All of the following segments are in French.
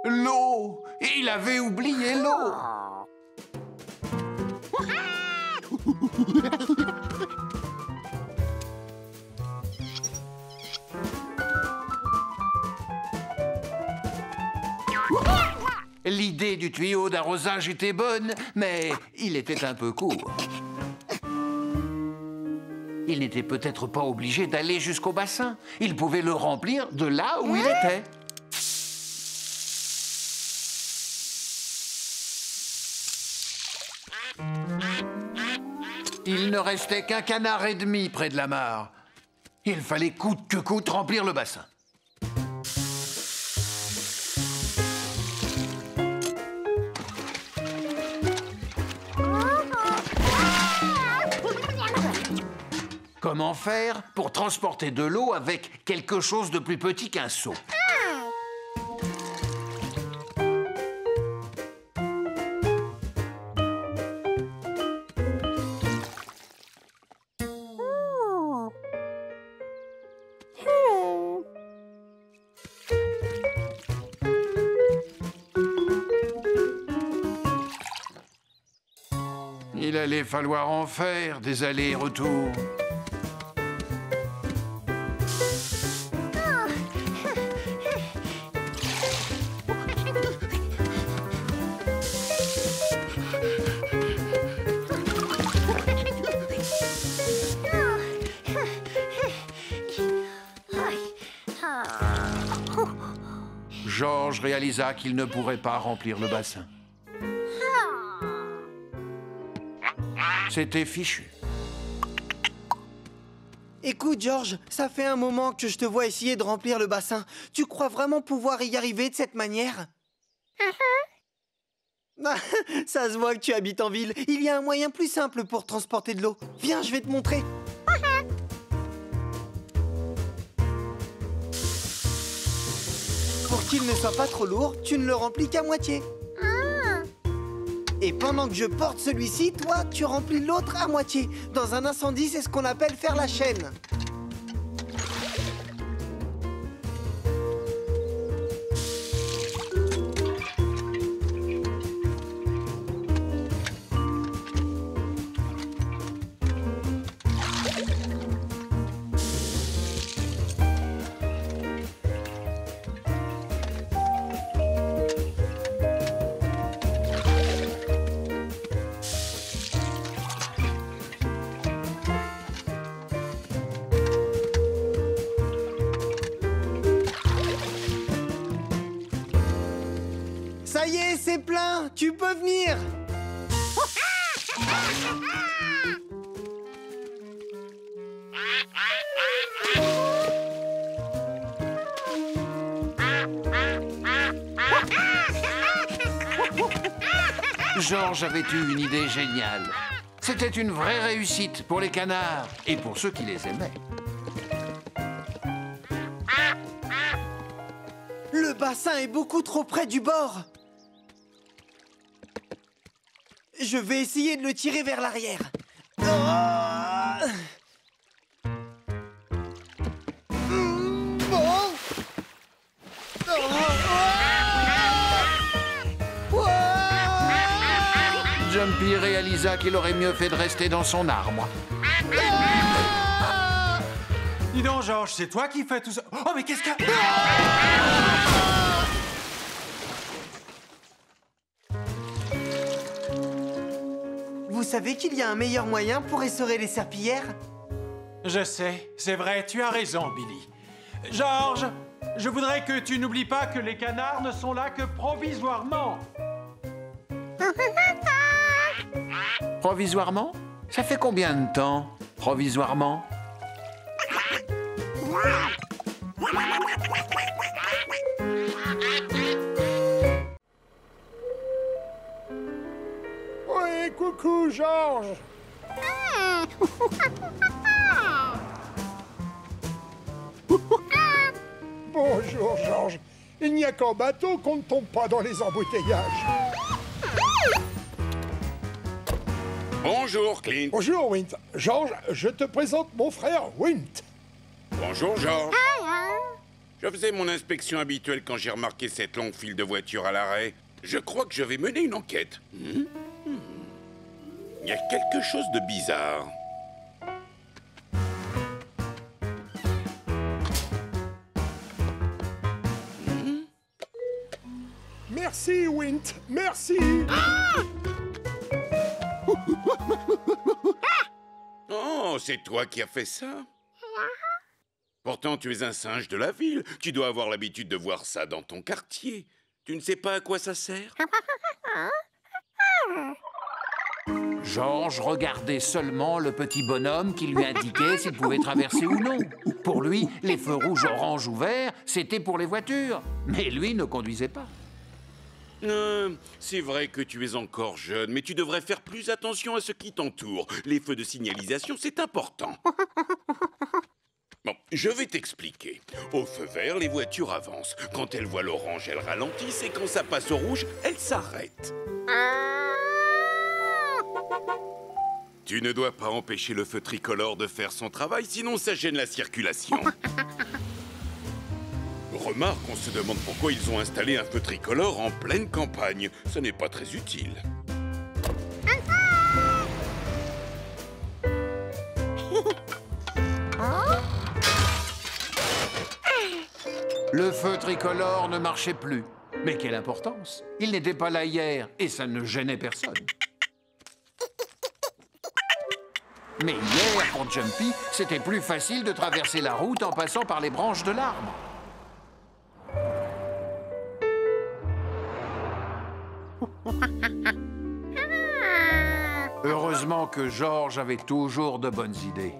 L'eau! Il avait oublié l'eau! L'idée du tuyau d'arrosage était bonne, mais il était un peu court. Il n'était peut-être pas obligé d'aller jusqu'au bassin. Il pouvait le remplir de là où il était. Il ne restait qu'un canard et demi près de la mare. Il fallait coûte que coûte remplir le bassin. Comment faire pour transporter de l'eau avec quelque chose de plus petit qu'un seau? Il allait falloir en faire des allers et retours. Georges réalisa qu'il ne pourrait pas remplir le bassin. C'était fichu. Écoute, Georges, ça fait un moment que je te vois essayer de remplir le bassin. Tu crois vraiment pouvoir y arriver de cette manière? Ça se voit que tu habites en ville. Il y a un moyen plus simple pour transporter de l'eau. Viens, je vais te montrer. Pour qu'il ne soit pas trop lourd, tu ne le remplis qu'à moitié. Et pendant que je porte celui-ci, toi, tu remplis l'autre à moitié. Dans un incendie, c'est ce qu'on appelle faire la chaîne. Ça y est, c'est plein. Tu peux venir. Georges avait eu une idée géniale. C'était une vraie réussite pour les canards et pour ceux qui les aimaient. Le bassin est beaucoup trop près du bord. Je vais essayer de le tirer vers l'arrière. Jumpy réalisa qu'il aurait mieux fait de rester dans son arbre. Dis donc, Georges, c'est toi qui fais tout ça. Oh, mais qu'est-ce que... Vous savez qu'il y a un meilleur moyen pour essorer les serpillères? Je sais, c'est vrai, tu as raison, Billy. Georges, je voudrais que tu n'oublies pas que les canards ne sont là que provisoirement. Provisoirement? Ça fait combien de temps, provisoirement? Oui, coucou, Georges. a qu'en bateau qu'on ne tombe pas dans les embouteillages. Bonjour, Clint. Bonjour, Wint. George, je te présente mon frère, Wint. Bonjour, George. Je faisais mon inspection habituelle quand j'ai remarqué cette longue file de voitures à l'arrêt. Je crois que je vais mener une enquête. Il y a quelque chose de bizarre. Merci, Wint. Merci. Oh, c'est toi qui as fait ça? Pourtant, tu es un singe de la ville. Tu dois avoir l'habitude de voir ça dans ton quartier. Tu ne sais pas à quoi ça sert? George regardait seulement le petit bonhomme qui lui indiquait s'il pouvait traverser ou non. Pour lui, les feux rouges, orange ou vert, c'était pour les voitures. Mais lui ne conduisait pas. C'est vrai que tu es encore jeune, mais tu devrais faire plus attention à ce qui t'entoure. Les feux de signalisation, c'est important. Bon, je vais t'expliquer. Au feu vert, les voitures avancent. Quand elles voient l'orange, elles ralentissent et quand ça passe au rouge, elles s'arrêtent. Tu ne dois pas empêcher le feu tricolore de faire son travail, sinon ça gêne la circulation. Remarque, on se demande pourquoi ils ont installé un feu tricolore en pleine campagne. Ce n'est pas très utile. Le feu tricolore ne marchait plus. Mais quelle importance! Il n'était pas là hier et ça ne gênait personne. Mais hier, pour Jumpy, c'était plus facile de traverser la route en passant par les branches de l'arbre. Heureusement que George avait toujours de bonnes idées.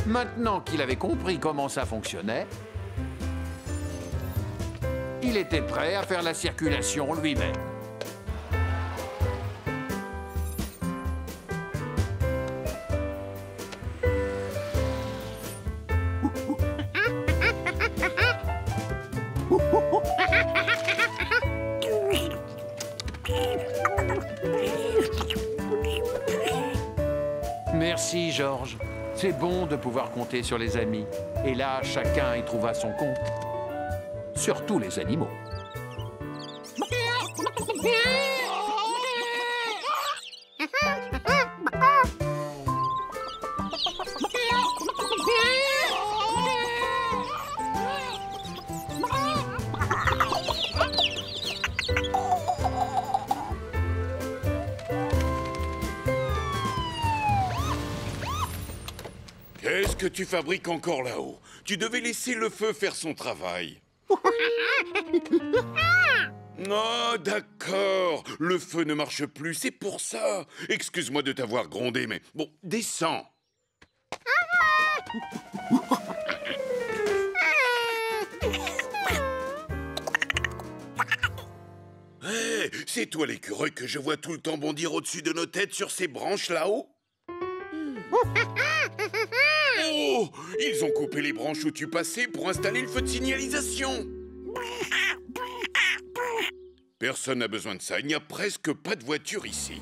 Maintenant qu'il avait compris comment ça fonctionnait, il était prêt à faire la circulation lui-même. Merci, George. C'est bon de pouvoir compter sur les amis. Et là, chacun y trouva son compte. Surtout les animaux. Qu'est-ce que tu fabriques encore là-haut? Tu devais laisser le feu faire son travail. Oh, d'accord. Le feu ne marche plus, c'est pour ça. Excuse-moi de t'avoir grondé, mais bon, descends. Hé, c'est toi l'écureuil que je vois tout le temps bondir au-dessus de nos têtes sur ces branches là-haut? Oh, ils ont coupé les branches où tu passais pour installer le feu de signalisation. Personne n'a besoin de ça. Il n'y a presque pas de voiture ici.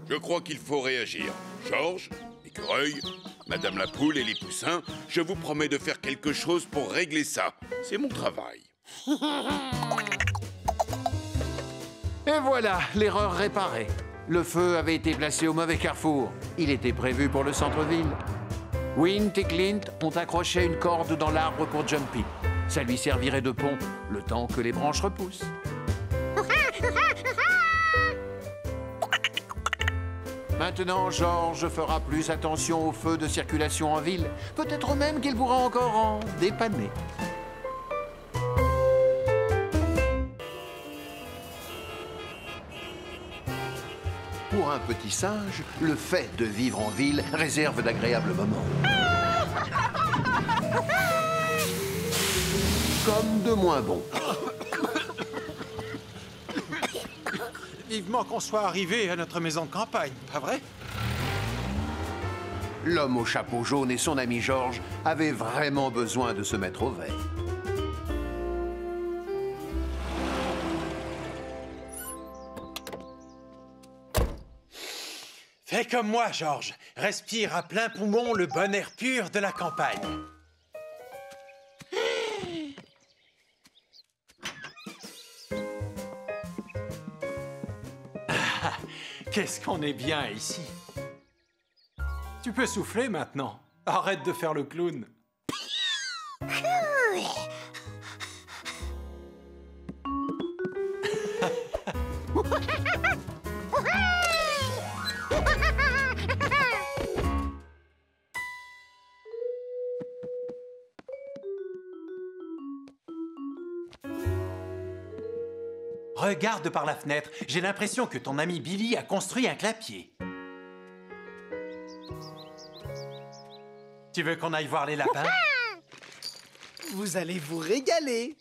Je crois qu'il faut réagir. George, l'écureuil, Madame la poule et les poussins, je vous promets de faire quelque chose pour régler ça. C'est mon travail. Et voilà, l'erreur réparée. Le feu avait été placé au mauvais carrefour. Il était prévu pour le centre-ville. Wint et Clint ont accroché une corde dans l'arbre pour Jumpy. Ça lui servirait de pont, le temps que les branches repoussent. Maintenant, George fera plus attention aux feux de circulation en ville. Peut-être même qu'il pourra encore en dépanner. Pour un petit singe, le fait de vivre en ville réserve d'agréables moments. Comme de moins bons. Vivement qu'on soit arrivé à notre maison de campagne, pas vrai? L'homme au chapeau jaune et son ami Georges avaient vraiment besoin de se mettre au vert. Fais comme moi, Georges. Respire à plein poumon le bon air pur de la campagne. Ah, qu'est-ce qu'on est bien ici. Tu peux souffler maintenant. Arrête de faire le clown. Regarde par la fenêtre. J'ai l'impression que ton ami Billy a construit un clapier. Tu veux qu'on aille voir les lapins? Vous allez vous régaler.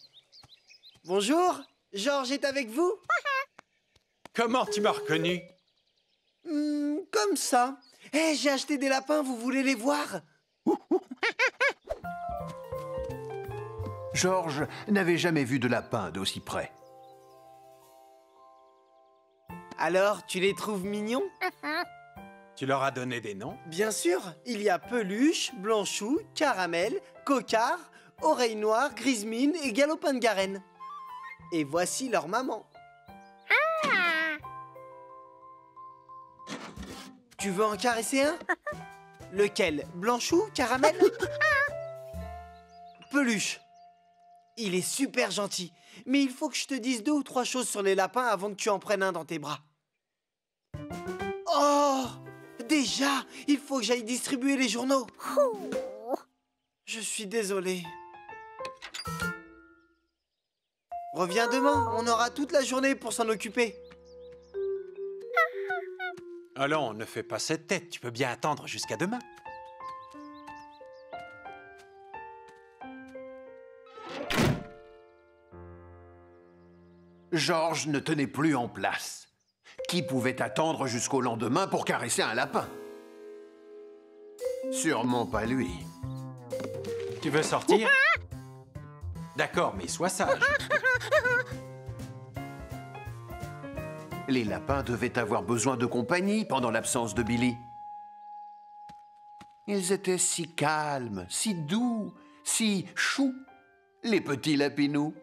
Bonjour, Georges est avec vous? Comment tu m'as reconnu? Comme ça. Eh, j'ai acheté des lapins, vous voulez les voir? Georges n'avait jamais vu de lapin d'aussi près. Alors, tu les trouves mignons? Tu leur as donné des noms? Bien sûr, il y a Peluche, Blanchou, Caramel, Cocard, Oreille Noire, Grismine et Galopin de Garenne. Et voici leur maman. Tu veux en caresser un? Lequel? Blanchou, Caramel? Peluche. Il est super gentil, mais il faut que je te dise 2 ou 3 choses sur les lapins avant que tu en prennes un dans tes bras. Oh! Déjà, il faut que j'aille distribuer les journaux. Je suis désolé. Reviens demain, on aura toute la journée pour s'en occuper. Allons, ne fais pas cette tête. Tu peux bien attendre jusqu'à demain. Georges ne tenait plus en place. Qui pouvait attendre jusqu'au lendemain pour caresser un lapin? Sûrement pas lui. Tu veux sortir? D'accord, mais sois sage. Les lapins devaient avoir besoin de compagnie pendant l'absence de Billy. Ils étaient si calmes, si doux, si choux, les petits lapinous.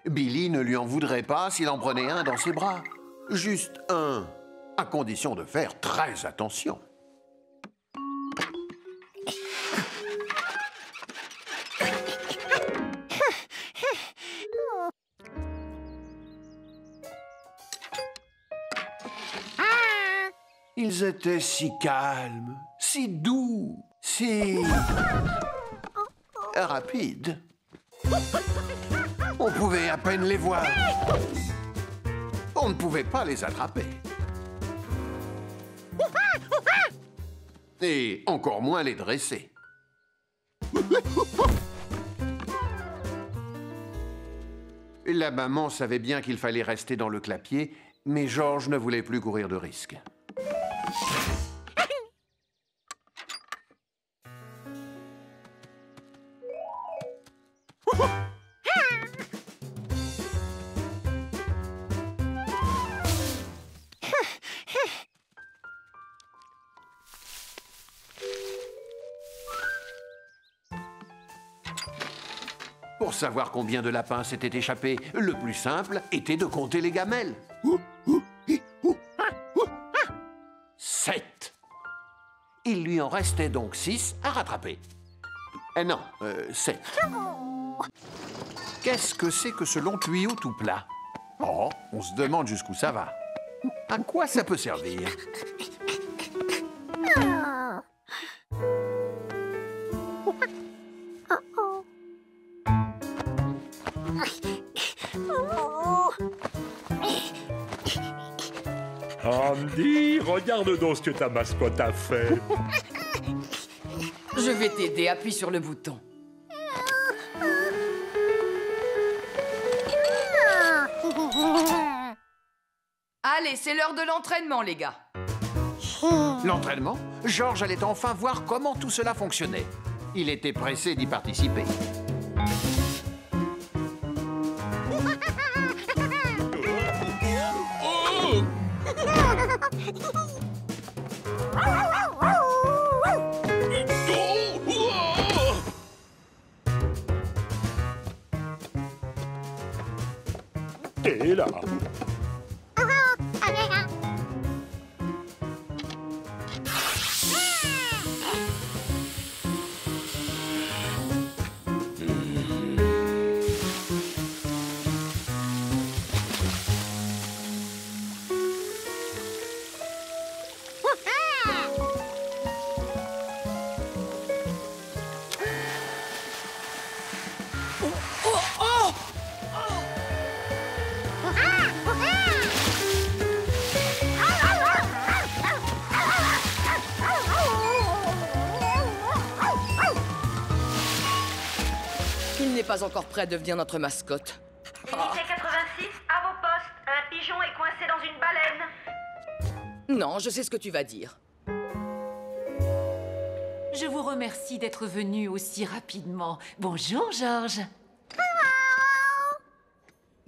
Billy ne lui en voudrait pas s'il en prenait un dans ses bras. Juste un, à condition de faire très attention. Ils étaient si calmes, si doux, si rapides. On pouvait à peine les voir. On ne pouvait pas les attraper. Et encore moins les dresser. La maman savait bien qu'il fallait rester dans le clapier, mais Georges ne voulait plus courir de risques. Pour savoir combien de lapins s'étaient échappés, le plus simple était de compter les gamelles. 7. Il lui en restait donc 6 à rattraper. Non, 7. Qu'est-ce que c'est que ce long tuyau tout plat? Oh, on se demande jusqu'où ça va. À quoi ça peut servir? Andy, regarde donc ce que ta mascotte a fait. Je vais t'aider, appuie sur le bouton. Allez, c'est l'heure de l'entraînement, les gars. L'entraînement, Georges allait enfin voir comment tout cela fonctionnait. Il était pressé d'y participer. Et là. Il n'est pas encore prêt à devenir notre mascotte. Unité 86, à vos postes. Un pigeon est coincé dans une baleine. Non, je sais ce que tu vas dire. Je vous remercie d'être venu aussi rapidement. Bonjour, Georges.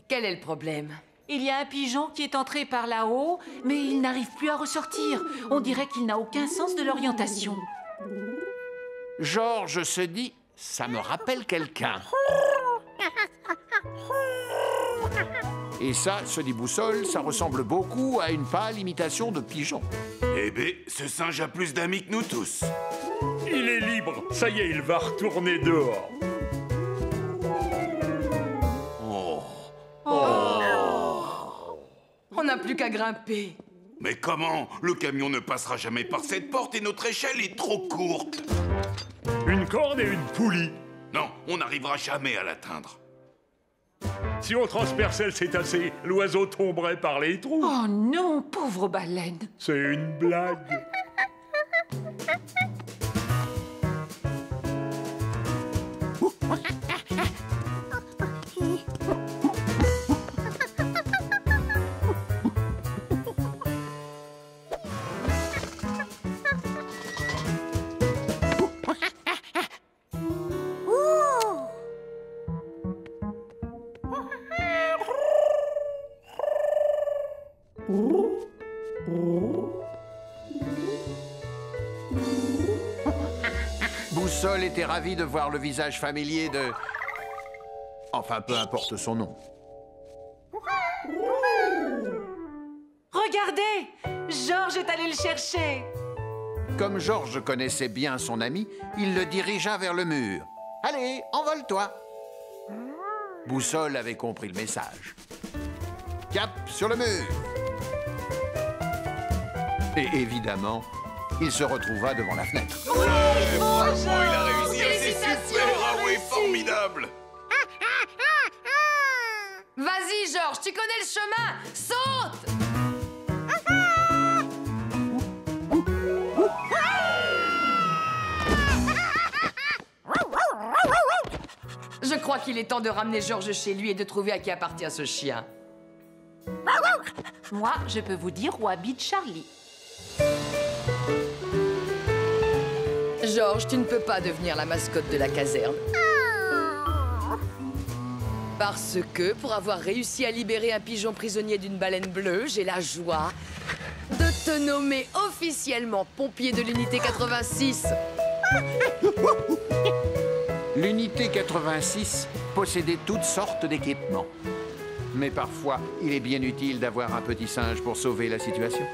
Quel est le problème? Il y a un pigeon qui est entré par là-haut, mais il n'arrive plus à ressortir. On dirait qu'il n'a aucun sens de l'orientation. Georges se dit, ça me rappelle quelqu'un. Et ça, se dit Boussole, ça ressemble beaucoup à une pâle imitation de pigeon. Eh ben, ce singe a plus d'amis que nous tous. Il est libre. Ça y est, il va retourner dehors. On n'a plus qu'à grimper. Mais comment? Le camion ne passera jamais par cette porte et notre échelle est trop courte. Une corde et une poulie. Non, on n'arrivera jamais à l'atteindre. Si on transperçait le cétacé, l'oiseau tomberait par les trous. Oh non, pauvre baleine. C'est une blague. Boussole était ravi de voir le visage familier de... Enfin, peu importe son nom. Regardez! Georges est allé le chercher. Comme Georges connaissait bien son ami, il le dirigea vers le mur. « Allez, envole-toi !» Boussole avait compris le message. Cap sur le mur. Et évidemment, il se retrouva devant la fenêtre. Oh, il a réussi, c'est super! Ah oui, formidable! Vas-y, Georges, tu connais le chemin. Saute! Je crois qu'il est temps de ramener Georges chez lui et de trouver à qui appartient ce chien. Moi, je peux vous dire où habite Charlie. Georges, tu ne peux pas devenir la mascotte de la caserne. Parce que, pour avoir réussi à libérer un pigeon prisonnier d'une baleine bleue, j'ai la joie de te nommer officiellement pompier de l'unité 86. L'unité 86 possédait toutes sortes d'équipements. Mais parfois, il est bien utile d'avoir un petit singe pour sauver la situation.